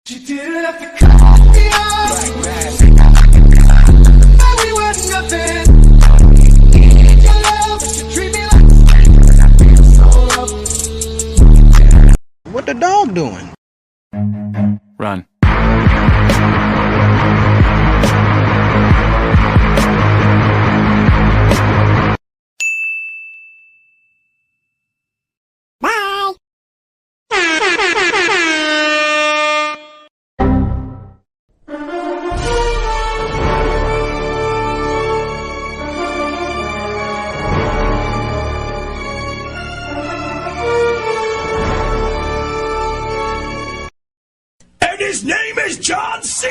She didn't have to cut me off. We were nothing. Your love, she treat me like so. What the dog doing? Run. And his name is John C.